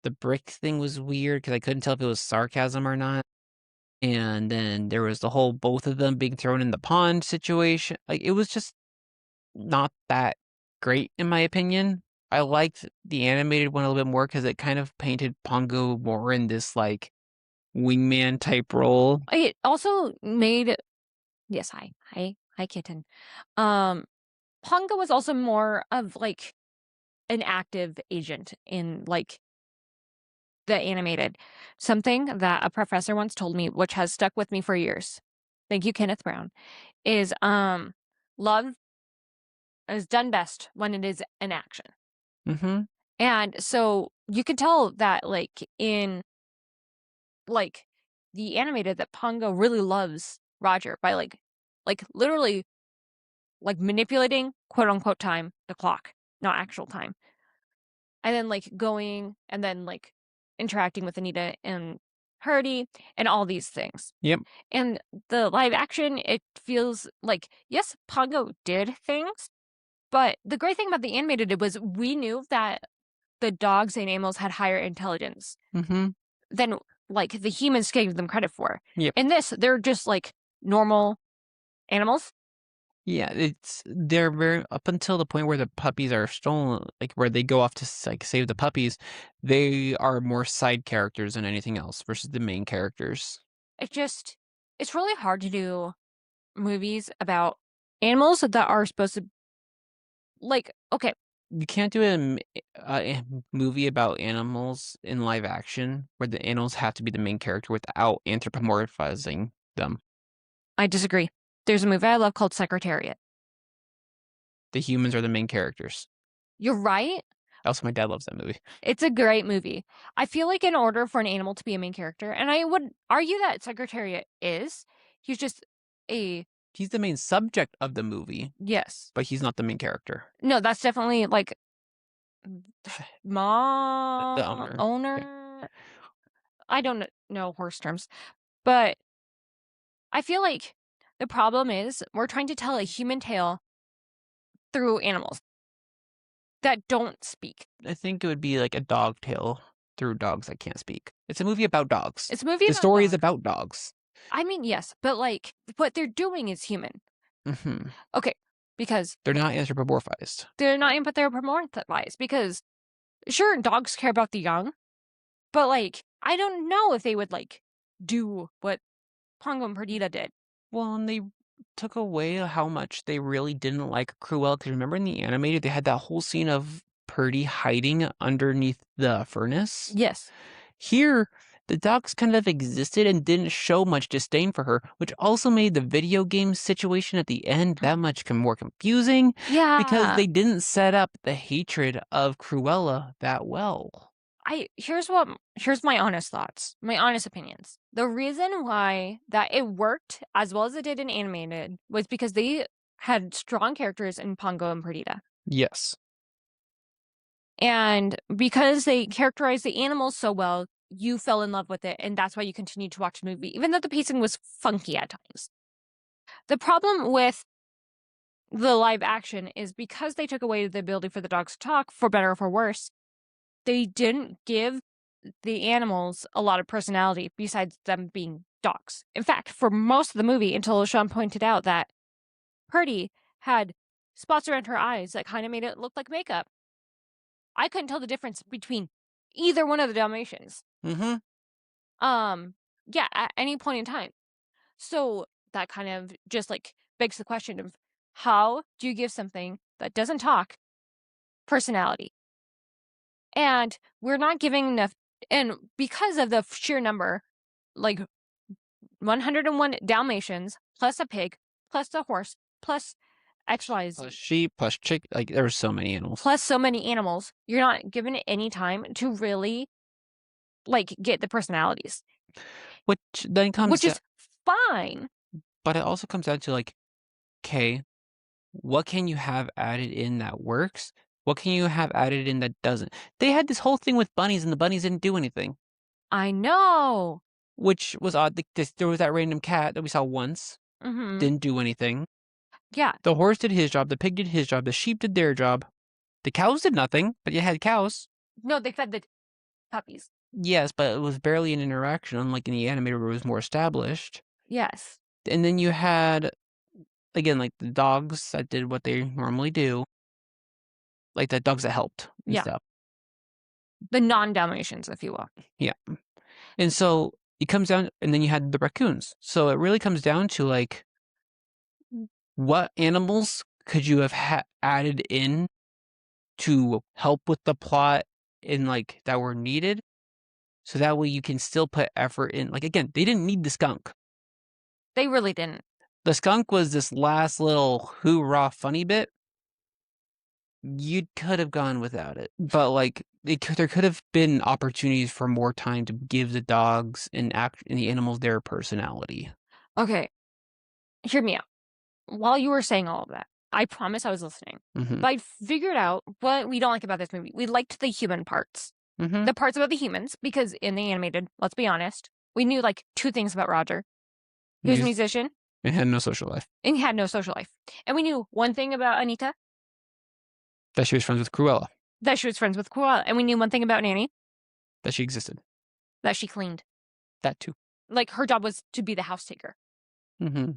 The brick thing was weird because I couldn't tell if it was sarcasm or not. And then there was the whole both of them being thrown in the pond situation. Like, it was just not that great, in my opinion. I liked the animated one a little bit more because it kind of painted Pongo more in this, like, wingman type role. It also made... Yes, hi, kitten. Pongo was also more of, like, an active agent in, like, the animated. Something that a professor once told me, which has stuck with me for years, thank you, Kenneth Brown, is love is done best when it is an action. And so you can tell that, like, in like the animated, that Pongo really loves Roger by like literally like manipulating quote unquote time, the clock, not actual time. And then like going and then like interacting with Anita and Purdy and all these things. Yep. And the live action, it feels like, yes, Pongo did things, but the great thing about the animated was we knew that the dogs and animals had higher intelligence than like the humans gave them credit for. Yep. In this, they're just like normal animals. Yeah, they're very up until the point where the puppies are stolen, like where they go off to like save the puppies. They are more side characters than anything else versus the main characters. It's really hard to do movies about animals that are supposed to, like, okay. You can't do a movie about animals in live action where the animals have to be the main character without anthropomorphizing them. I disagree. There's a movie I love called Secretariat. The humans are the main characters. You're right. Also, my dad loves that movie. It's a great movie. I feel like in order for an animal to be a main character, and I would argue that Secretariat is, he's the main subject of the movie. Yes. But he's not the main character. No, that's definitely like the owner. owner. Yeah. I don't know horse terms, but I feel like the problem is we're trying to tell a human tale through animals that don't speak. I think it would be like a dog tale through dogs that can't speak. It's a movie about dogs. It's a movie The about story is dogs. about dogs. I mean, yes, but like what they're doing is human. Hmm. Okay, because They're not anthropomorphized. they're not, but they're promorphized. Because sure, dogs care about the young, but like I don't know if they would like do what Pongo and Perdita did. Well, and they took away how much they really didn't like Cruella. Because remember in the animated, they had that whole scene of Purdy hiding underneath the furnace? Yes. Here, the dogs kind of existed and didn't show much disdain for her, which also made the video game situation at the end that much more confusing. Yeah. Because they didn't set up the hatred of Cruella that well. Here's my honest thoughts, my honest opinions. The reason why that it worked as well as it did in animated was because they had strong characters in Pongo and Perdita. Yes. And because they characterized the animals so well, you fell in love with it, and that's why you continued to watch the movie, even though the pacing was funky at times. The problem with the live action is because they took away the ability for the dogs to talk, for better or for worse, they didn't give the animals a lot of personality besides them being dogs. In fact, for most of the movie, until Sean pointed out that Purdy had spots around her eyes that kind of made it look like makeup. I couldn't tell the difference between either one of the Dalmatians. Mm-hmm. Yeah, at any point in time. So that kind of just like begs the question of how do you give something that doesn't talk personality? And we're not giving enough, and because of the sheer number, like 101 Dalmatians, plus a pig, plus a horse, plus XYZ, Plus sheep, plus chick. Like, there were so many animals. plus so many animals, you're not given it any time to really, like, get the personalities. Which then comes Which is fine. But it also comes down to, like, okay, what can you have added in that works? What can you have added in that doesn't? They had this whole thing with bunnies, and the bunnies didn't do anything, I know. which was odd. There was that random cat that we saw once, Mm-hmm. didn't do anything. Yeah. The horse did his job, the pig did his job, the sheep did their job. The cows did nothing, but you had cows. No, they fed the puppies. Yes, but it was barely an interaction, unlike in the animated where it was more established. Yes. And then you had, again, like the dogs that did what they normally do. Like the dogs that helped and Yeah. stuff. The non-Dalmatians, if you will. Yeah. And so it comes down, and then you had the raccoons. So it really comes down to, like, what animals could you have added in to help with the plot and, like, that were needed? So that way you can still put effort in. Like, again, they didn't need the skunk. They really didn't. The skunk was this last little hoorah funny bit. You could have gone without it. But, like, there could have been opportunities for more time to give the dogs and the animals their personality. Okay. Hear me out. While you were saying all of that, I promise I was listening. Mm-hmm. But I figured out what we don't like about this movie. We liked the human parts. Mm-hmm. The parts about the humans, because in the animated, let's be honest, we knew like two things about Roger. He was a musician. And had no social life. And he had no social life. And we knew one thing about Anita. That she was friends with Cruella. That she was friends with Cruella. And we knew one thing about Nanny. That she existed. That she cleaned. That too. Like, her job was to be the house taker. Mm-hmm.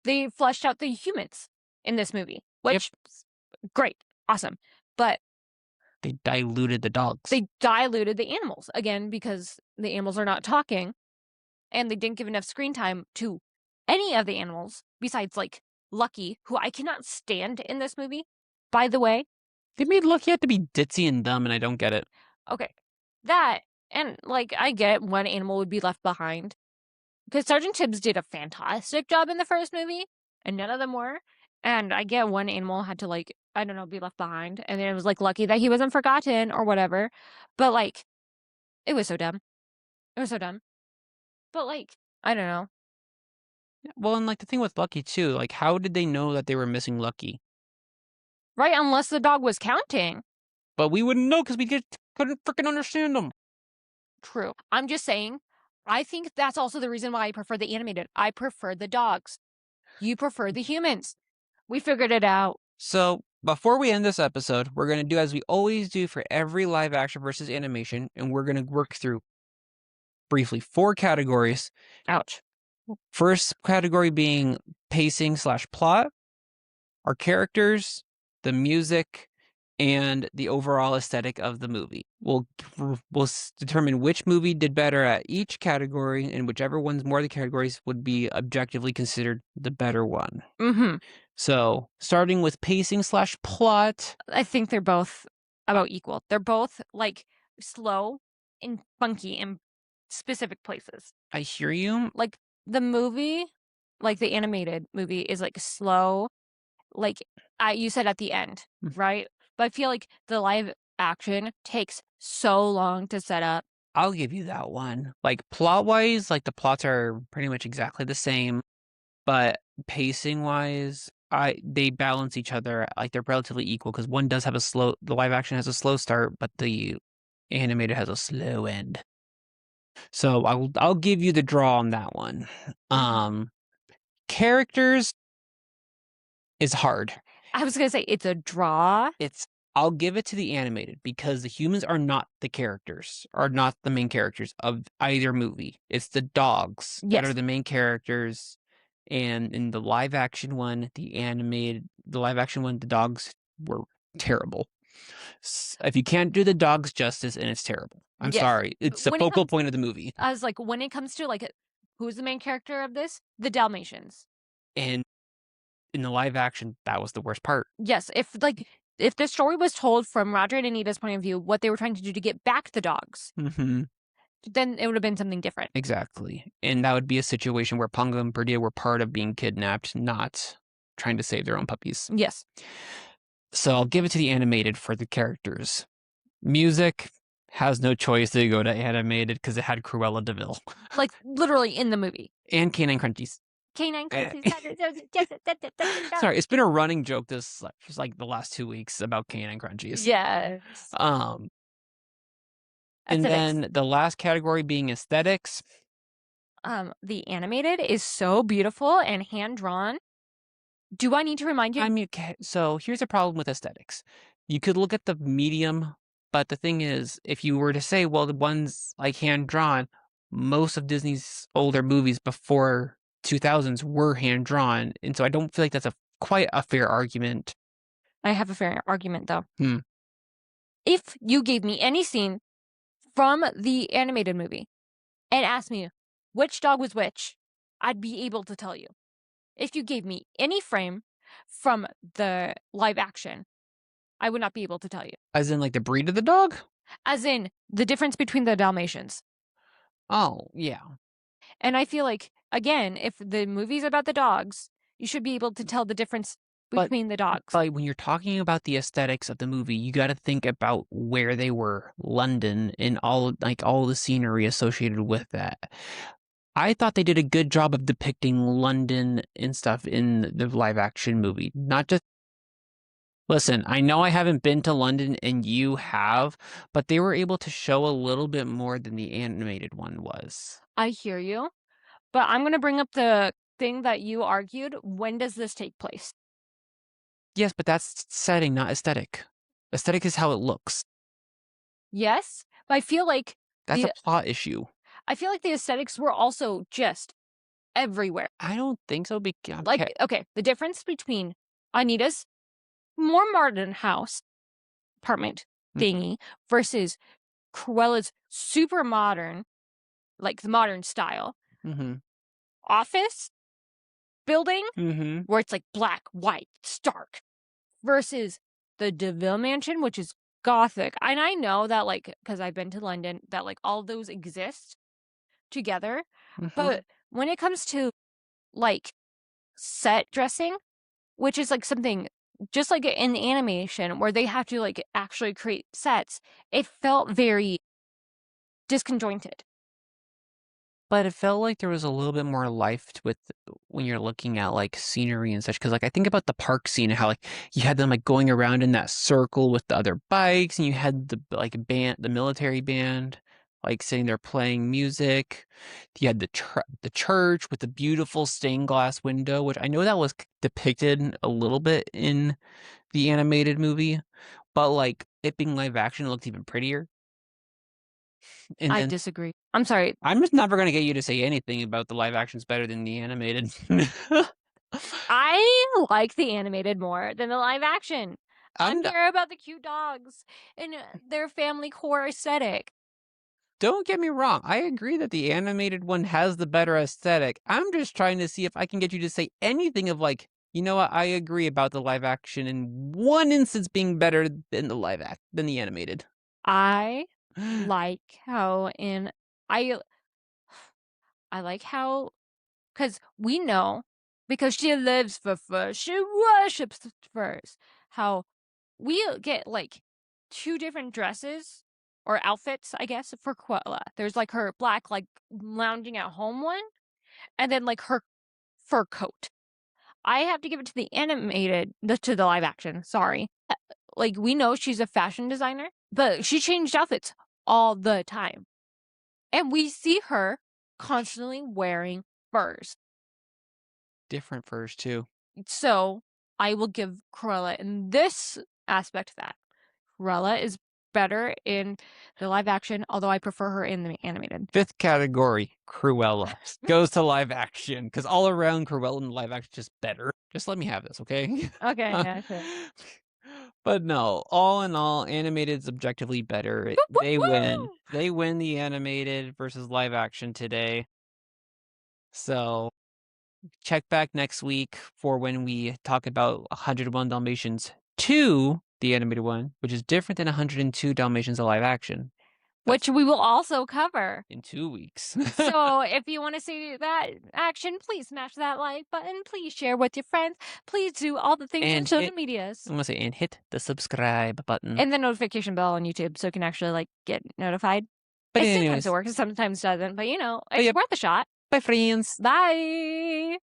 They fleshed out the humans in this movie, which, great, awesome. But they diluted the dogs. They diluted the animals, again, because the animals are not talking. And they didn't give enough screen time to any of the animals besides, like, Lucky, who I cannot stand in this movie, by the way. They made Lucky have to be ditzy and dumb, and I don't get it. Okay. That, and, like, I get one animal would be left behind. Because Sergeant Tibbs did a fantastic job in the first movie, and none of them were. And I get one animal had to, like, I don't know, be left behind. And then it was, like, lucky that he wasn't forgotten or whatever. But, like, it was so dumb. It was so dumb. But, like, I don't know. Well, and, like, the thing with Lucky, too, like, how did they know that they were missing Lucky? Right, unless the dog was counting. But we wouldn't know because we couldn't freaking understand them. True. I'm just saying, I think that's also the reason why I prefer the animated. I prefer the dogs. You prefer the humans. We figured it out. So before we end this episode, we're going to do as we always do for every live action versus animation, and we're going to work through briefly 4 categories. Ouch. First category being pacing/plot, our characters, the music, and the overall aesthetic of the movie. We'll determine which movie did better at each category, and whichever one's more of the categories would be objectively considered the better one. Mm-hmm. So, starting with pacing/plot. I think they're both about equal. They're both like slow and funky in specific places. I hear you. Like the movie, like the animated movie is like slow, like you said at the end, right? But I feel like the live action takes so long to set up. I'll give you that one. Like plot-wise, like the plots are pretty much exactly the same, but pacing-wise, they balance each other. Like they're relatively equal because one does have the live action has a slow start, but the animated has a slow end. So I'll give you the draw on that one. Characters is hard. I was gonna say it's a draw. I'll give it to the animated because the humans are not the characters, are not the main characters of either movie. It's the dogs that are the main characters. And in the live action one, the dogs were terrible. If you can't do the dogs justice, and it's terrible. I'm sorry. It's the focal point of the movie. I was like, when it comes to like, who's the main character of this? The Dalmatians. And in the live action, that was the worst part. Yes, if the story was told from Roger and Anita's point of view, what they were trying to do to get back the dogs, then it would have been something different. Exactly. And that would be a situation where Pongo and Perdita were part of being kidnapped, not trying to save their own puppies. Yes. So I'll give it to the animated for the characters. Music has no choice to go to animated because it had Cruella DeVille. Like literally in the movie. And Canine Crunchies. Canine Crunchies. Sorry, it's been a running joke this like the last 2 weeks about Canine Crunchies. Yes. And then the last category being aesthetics. The animated is so beautiful and hand drawn. Do I need to remind you? I mean, so here's a problem with aesthetics. You could look at the medium, but the thing is, if you were to say, well, the ones like hand drawn, most of Disney's older movies before 2000s were hand drawn, and so I don't feel like that's quite a fair argument. I have a fair argument though. If you gave me any scene from the animated movie and asked me which dog was which, I'd be able to tell you. If you gave me any frame from the live action, I would not be able to tell you. As in like the breed of the dog? As in the difference between the Dalmatians. Oh, yeah. And I feel like, again, if the movie's about the dogs, you should be able to tell the difference between the dogs. But when you're talking about the aesthetics of the movie, you got to think about where they were, London, and all the scenery associated with that. I thought they did a good job of depicting London and stuff in the live action movie. Not just listen, I know I haven't been to London and you have, but they were able to show a little bit more than the animated one was. I hear you. But I'm going to bring up the thing that you argued. When does this take place? Yes, but that's setting, not aesthetic. Aesthetic is how it looks. Yes, but I feel like that's a plot issue. I feel like the aesthetics were also just everywhere. I don't think so. Okay, the difference between Anita's more modern house apartment thingy versus Cruella's super modern, like the modern style office building where it's like black, white, stark, versus the DeVille mansion, which is gothic. And I know that, like, because I've been to London, that like all those exist together. But when it comes to like set dressing, which is like something just like in animation where they have to like actually create sets, it felt very disconjointed. But it felt like there was a little bit more life with when you're looking at like scenery and such. Because like I think about the park scene and how like you had them like going around in that circle with the other bikes, and you had the like band, the military band. like sitting there playing music. You had the church with the beautiful stained glass window, which I know that was depicted a little bit in the animated movie, but like it being live action, it looked even prettier. And I then disagree. I'm sorry. I'm just never gonna get you to say anything about the live action's better than the animated. I like the animated more than the live action. I I'm care about the cute dogs and their family core aesthetic. Don't get me wrong. I agree that the animated one has the better aesthetic. I'm just trying to see if I can get you to say anything of like, you know what? I agree about the live action in one instance being better than than the animated. I like how I like how, because we know, because she lives for furs, she worships furs, how we get like 2 different dresses or outfits, I guess, for Cruella. There's like her black, like lounging at home one, and then like her fur coat. I have to give it to the animated, to the live action, sorry. Like, we know she's a fashion designer, but she changed outfits all the time. And we see her constantly wearing furs. Different furs too. So I will give Cruella in this aspect that Cruella is better in the live action, although I prefer her in the animated. 5th category, Cruella goes to live action because all around Cruella in live action is just better. Just let me have this, okay? Okay, yeah, sure. But no, all in all, animated is objectively better. They win. They win the animated versus live action today. So check back next week for when we talk about 101 Dalmatians 2, the animated one, which is different than 102 Dalmatians of live action. Which we will also cover in 2 weeks. So if you want to see that action, please smash that like button. Please share with your friends. Please do all the things on And social hit- medias. I'm gonna say, and hit the subscribe button. And the notification bell on YouTube so you can actually like get notified. But Sometimes anyways, it works, sometimes it doesn't. But you know, it's yep. worth a shot. Bye, friends. Bye.